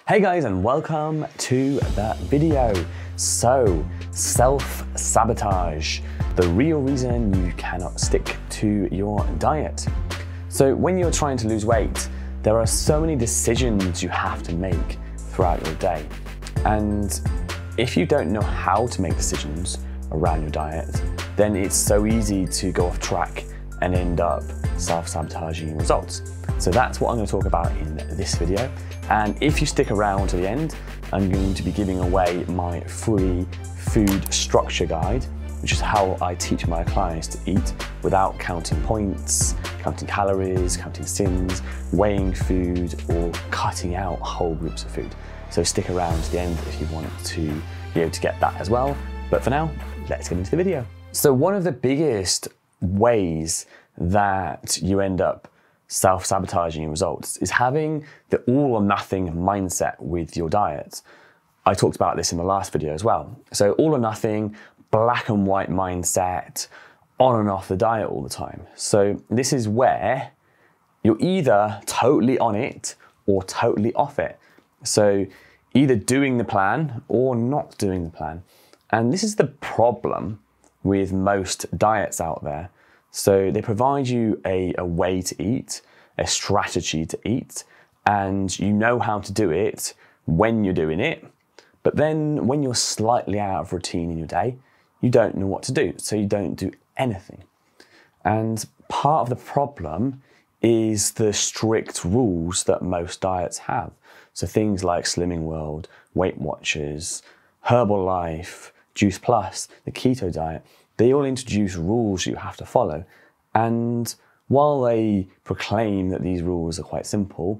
Hey guys, and welcome to the video. So, self-sabotage, the real reason you cannot stick to your diet. So when you're trying to lose weight, there are so many decisions you have to make throughout your day. And if you don't know how to make decisions around your diet, then it's so easy to go off track and end up self-sabotaging results. So that's what I'm going to talk about in this video. And if you stick around to the end, I'm going to be giving away my free food structure guide, which is how I teach my clients to eat without counting points, counting calories, counting sins, weighing food, or cutting out whole groups of food. So stick around to the end if you want to be able to get that as well. But for now, let's get into the video. So one of the biggest ways that you end up self-sabotaging results is having the all or nothing mindset with your diet. I talked about this in the last video as well. So all or nothing, black and white mindset, on and off the diet all the time. So this is where you're either totally on it or totally off it. So either doing the plan or not doing the plan. And this is the problem with most diets out there. So they provide you a way to eat, a strategy to eat, and you know how to do it when you're doing it. But then when you're slightly out of routine in your day, you don't know what to do. So you don't do anything. And part of the problem is the strict rules that most diets have. So things like Slimming World, Weight Watchers, Herbalife, Juice Plus, the keto diet, they all introduce rules you have to follow. And while they proclaim that these rules are quite simple,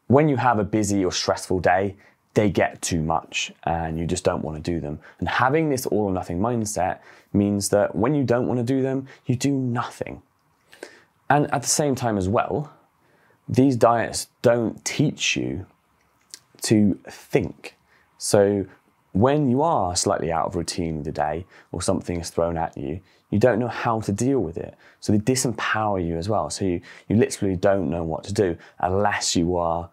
when you have a busy or stressful day, they get too much and you just don't want to do them. And having this all or nothing mindset means that when you don't want to do them, you do nothing. And at the same time as well, these diets don't teach you to think. So when you are slightly out of routine with the day or something is thrown at you, you don't know how to deal with it. So they disempower you as well. So you literally don't know what to do unless you are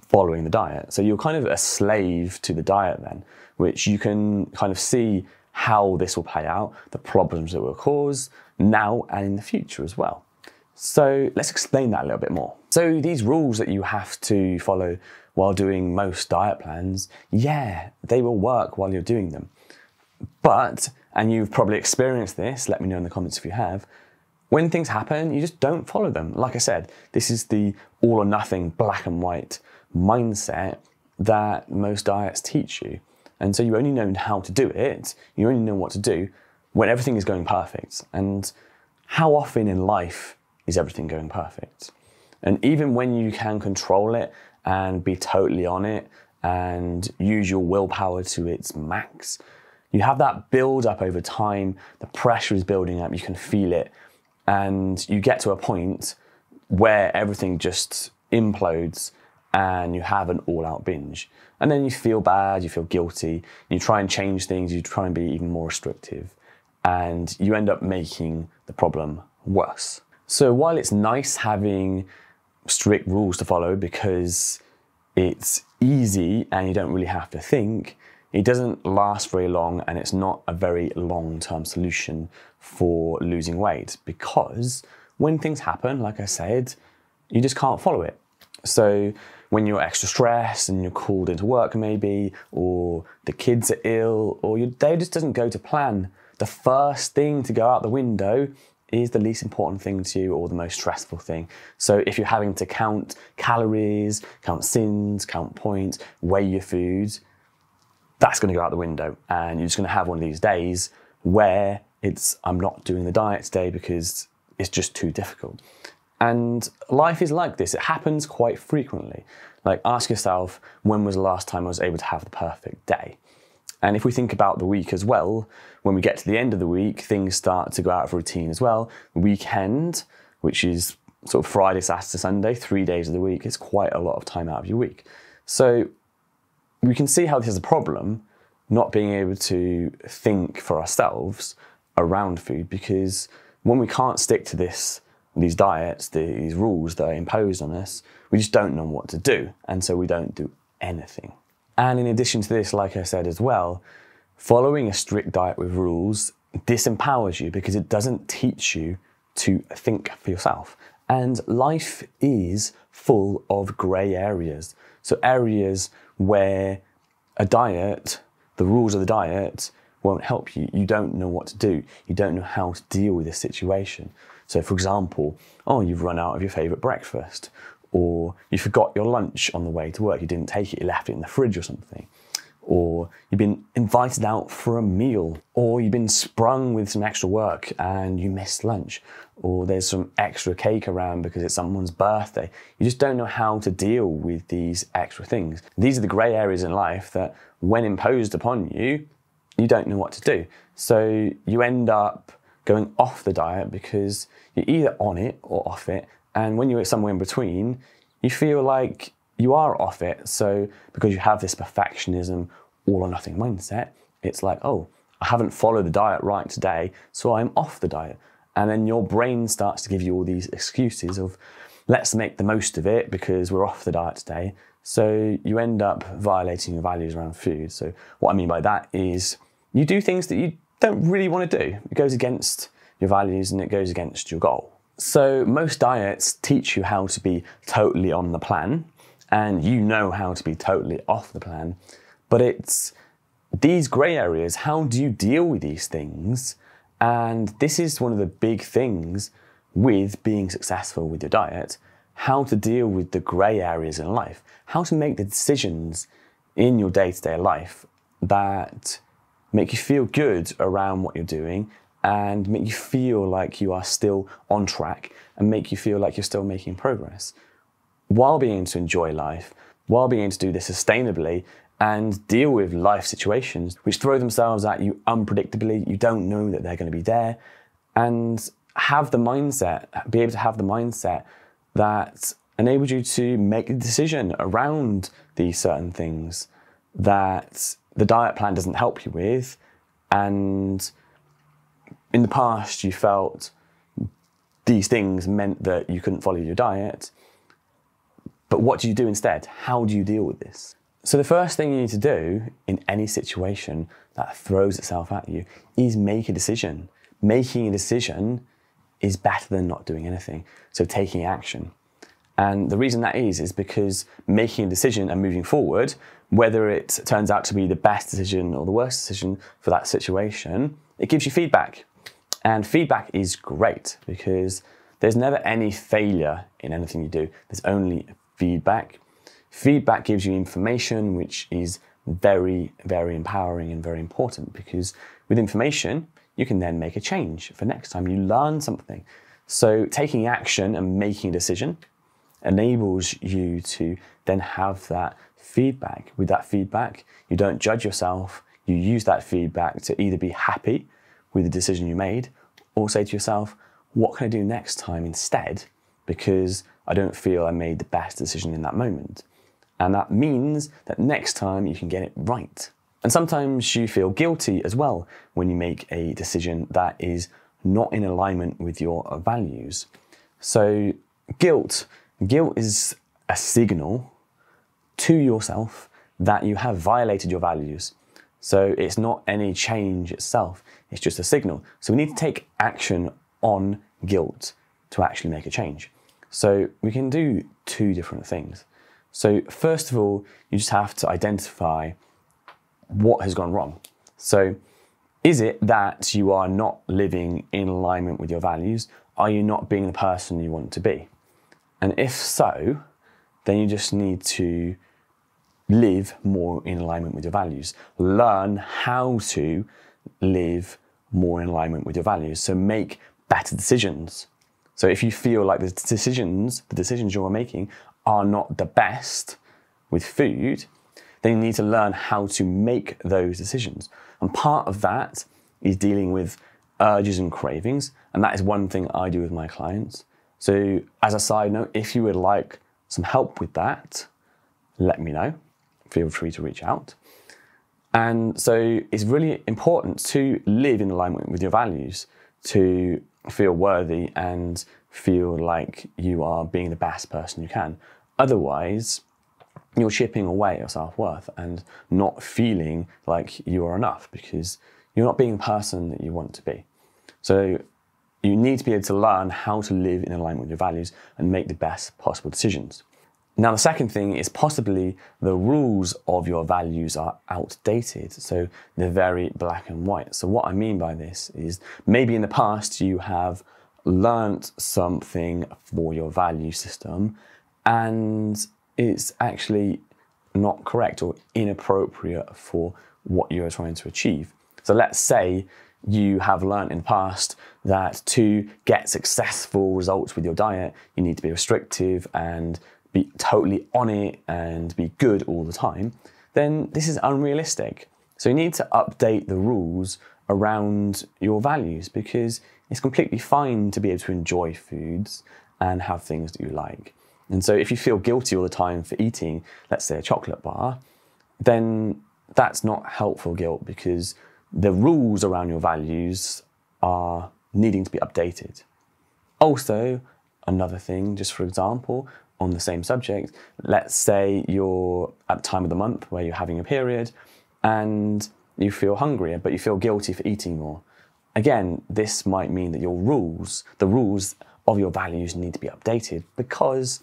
following the diet. So you're kind of a slave to the diet then, which you can kind of see how this will play out, the problems it will cause now and in the future as well. So let's explain that a little bit more. So these rules that you have to follow while doing most diet plans, yeah, they will work while you're doing them. But, and you've probably experienced this, let me know in the comments if you have, when things happen, you just don't follow them. Like I said, this is the all or nothing black and white mindset that most diets teach you. And so you only know how to do it, you only know what to do when everything is going perfect. And how often in life is everything going perfect? And even when you can control it and be totally on it and use your willpower to its max, you have that build up over time, the pressure is building up, you can feel it, and you get to a point where everything just implodes and you have an all-out binge. And then you feel bad, you feel guilty, you try and change things, you try and be even more restrictive, and you end up making the problem worse. So while it's nice having strict rules to follow because it's easy and you don't really have to think, it doesn't last very long and it's not a very long-term solution for losing weight, because when things happen, like I said, you just can't follow it. So when you're extra stressed and you're called into work maybe, or the kids are ill, or your day just doesn't go to plan, the first thing to go out the window is the least important thing to you or the most stressful thing. So if you're having to count calories, count sins, count points, weigh your food, that's going to go out the window. And you're just going to have one of these days where I'm not doing the diet today because it's just too difficult. And life is like this. It happens quite frequently. Like, ask yourself, when was the last time I was able to have the perfect day? And if we think about the week as well, when we get to the end of the week, things start to go out of routine as well. The weekend, which is sort of Friday, Saturday, Sunday, 3 days of the week, is quite a lot of time out of your week. So we can see how this is a problem, not being able to think for ourselves around food, because when we can't stick to these diets, these rules that are imposed on us, we just don't know what to do. And so we don't do anything. And in addition to this, like I said as well, following a strict diet with rules disempowers you because it doesn't teach you to think for yourself. And life is full of grey areas. So areas where a diet, the rules of the diet, won't help you. You don't know what to do. You don't know how to deal with this situation. So for example, you've run out of your favourite breakfast, or you forgot your lunch on the way to work. You didn't take it, you left it in the fridge or something. Or you've been invited out for a meal, or you've been sprung with some extra work and you missed lunch, or there's some extra cake around because it's someone's birthday. You just don't know how to deal with these extra things. These are the grey areas in life that when imposed upon you, you don't know what to do. So you end up going off the diet because you're either on it or off it, and when you're somewhere in between, you feel like you are off it. So because you have this perfectionism, all or nothing mindset, it's like, I haven't followed the diet right today, so I'm off the diet. And then your brain starts to give you all these excuses of, let's make the most of it because we're off the diet today. So you end up violating your values around food. So what I mean by that is you do things that you don't really want to do. It goes against your values and it goes against your goal. So most diets teach you how to be totally on the plan, and you know how to be totally off the plan, but it's these grey areas. How do you deal with these things? And this is one of the big things with being successful with your diet, how to deal with the grey areas in life, how to make the decisions in your day-to-day life that make you feel good around what you're doing and make you feel like you are still on track and make you feel like you're still making progress, while being able to enjoy life, while being able to do this sustainably and deal with life situations which throw themselves at you unpredictably. You don't know that they're going to be there, and have the mindset, be able to have the mindset that enables you to make a decision around these certain things that the diet plan doesn't help you with. And in the past, you felt these things meant that you couldn't follow your diet. But what do you do instead? How do you deal with this? So the first thing you need to do in any situation that throws itself at you is make a decision. Making a decision is better than not doing anything. So taking action. And the reason that is because making a decision and moving forward, whether it turns out to be the best decision or the worst decision for that situation, it gives you feedback. And feedback is great because there's never any failure in anything you do. There's only feedback. Feedback gives you information, which is very, very empowering and very important, because with information, you can then make a change for next time you learn something. So taking action and making a decision enables you to then have that feedback. With that feedback, you don't judge yourself. You use that feedback to either be happy with the decision you made or say to yourself, what can I do next time instead? Because I don't feel I made the best decision in that moment. And that means that next time you can get it right. And sometimes you feel guilty as well when you make a decision that is not in alignment with your values. So guilt is a signal to yourself that you have violated your values. So it's not any change itself, it's just a signal. So we need to take action on guilt to actually make a change. So we can do two different things. So first of all, you just have to identify what has gone wrong. So is it that you are not living in alignment with your values? Are you not being the person you want to be? And if so, then you just need to live more in alignment with your values. Learn how to live more in alignment with your values. So make better decisions. So if you feel like the decisions you're making are not the best with food, then you need to learn how to make those decisions. And part of that is dealing with urges and cravings. And that is one thing I do with my clients. So as a side note, if you would like some help with that, let me know. Feel free to reach out. And so it's really important to live in alignment with your values, to feel worthy and feel like you are being the best person you can. Otherwise, you're chipping away at your self-worth and not feeling like you are enough because you're not being the person that you want to be. So you need to be able to learn how to live in alignment with your values and make the best possible decisions. Now, the second thing is possibly the rules of your values are outdated. So they're very black and white. So what I mean by this is maybe in the past you have learnt something for your value system and it's actually not correct or inappropriate for what you're trying to achieve. So let's say you have learned in the past that to get successful results with your diet, you need to be restrictive and be totally on it and be good all the time, then this is unrealistic. So you need to update the rules around your values because it's completely fine to be able to enjoy foods and have things that you like. And so if you feel guilty all the time for eating, let's say a chocolate bar, then that's not helpful guilt because the rules around your values are needing to be updated. Also, another thing, just for example, on the same subject, let's say you're at the time of the month where you're having a period and you feel hungry, but you feel guilty for eating more. Again, this might mean that your rules, the rules of your values need to be updated because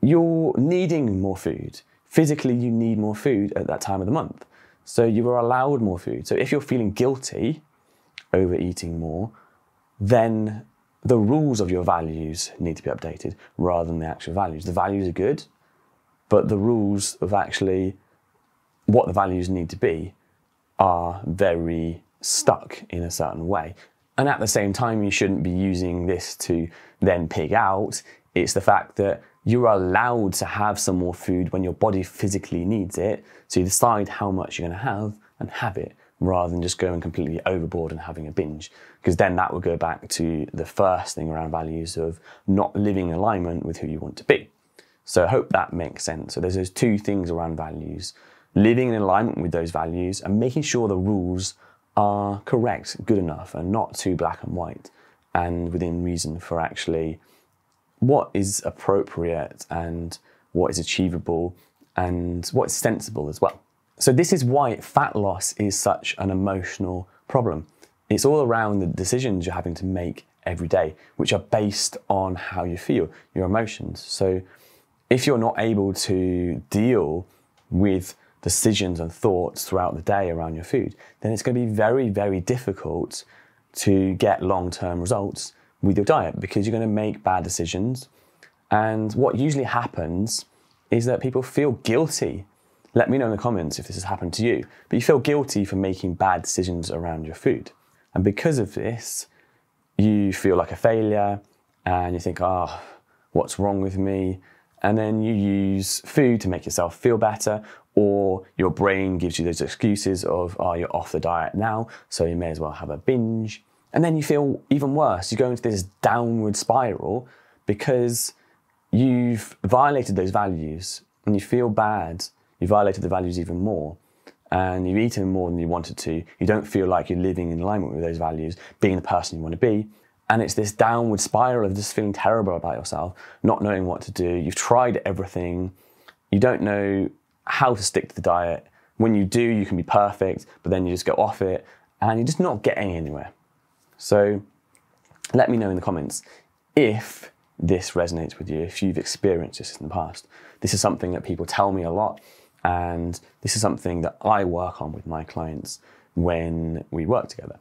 you're needing more food. Physically, you need more food at that time of the month. So you are allowed more food. So if you're feeling guilty over eating more, then the rules of your values need to be updated rather than the actual values. The values are good, but the rules of actually what the values need to be are very stuck in a certain way. And at the same time, you shouldn't be using this to then pig out. It's the fact that you're allowed to have some more food when your body physically needs it. So you decide how much you're going to have and have it, rather than just going completely overboard and having a binge. Because then that would go back to the first thing around values of not living in alignment with who you want to be. So I hope that makes sense. So there's those two things around values: living in alignment with those values and making sure the rules are correct, good enough, and not too black and white, and within reason for actually what is appropriate and what is achievable and what is sensible as well. So this is why fat loss is such an emotional problem. It's all around the decisions you're having to make every day, which are based on how you feel, your emotions. So if you're not able to deal with decisions and thoughts throughout the day around your food, then it's going to be very, very difficult to get long-term results with your diet because you're going to make bad decisions. And what usually happens is that people feel guilty. Let me know in the comments if this has happened to you, but you feel guilty for making bad decisions around your food. And because of this, you feel like a failure and you think, oh, what's wrong with me? And then you use food to make yourself feel better, or your brain gives you those excuses of, oh, you're off the diet now, so you may as well have a binge. And then you feel even worse. You go into this downward spiral because you've violated those values and you feel bad. You violated the values even more and you've eaten more than you wanted to. You don't feel like you're living in alignment with those values, being the person you want to be. And it's this downward spiral of just feeling terrible about yourself, not knowing what to do. You've tried everything. You don't know how to stick to the diet. When you do, you can be perfect, but then you just go off it and you're just not getting anywhere. So let me know in the comments if this resonates with you, if you've experienced this in the past. This is something that people tell me a lot, and this is something that I work on with my clients when we work together.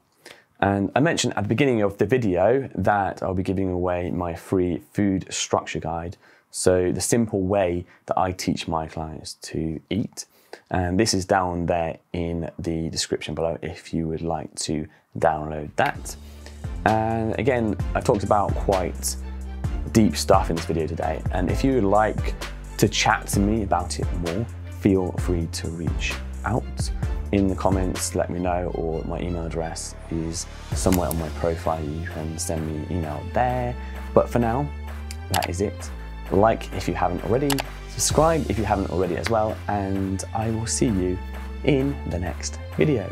And I mentioned at the beginning of the video that I'll be giving away my free food structure guide. So the simple way that I teach my clients to eat. And this is down there in the description below if you would like to download that. And again, I talked about quite deep stuff in this video today. And if you would like to chat to me about it more, feel free to reach out in the comments, let me know, or my email address is somewhere on my profile. You can send me an email there. But for now, that is it. Like if you haven't already, subscribe if you haven't already as well, and I will see you in the next video.